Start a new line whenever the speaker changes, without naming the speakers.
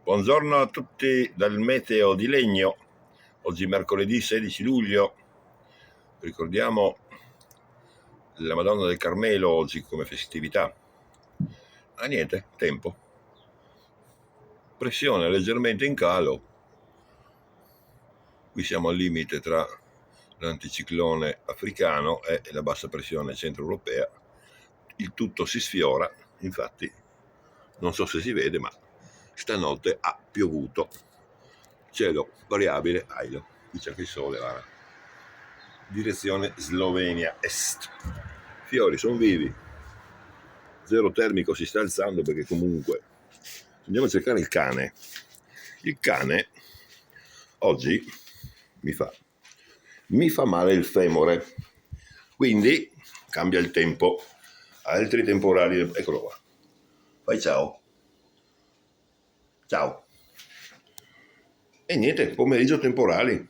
Buongiorno a tutti dal meteo di Legno. Oggi mercoledì 16 luglio. Ricordiamo la Madonna del Carmelo oggi come festività. Niente, tempo. Pressione leggermente in calo. Qui siamo al limite tra l'anticiclone africano e la bassa pressione centroeuropea. Il tutto si sfiora, infatti non so se si vede, ma stanotte ha piovuto. Cielo variabile, Ailo, qui c'è anche il sole, guarda. Direzione Slovenia est. Fiori sono vivi, zero termico si sta alzando perché comunque andiamo a cercare il cane. Il cane oggi mi fa male il femore, quindi cambia il tempo, altri temporali, eccolo qua, fai ciao, e niente, pomeriggio temporali,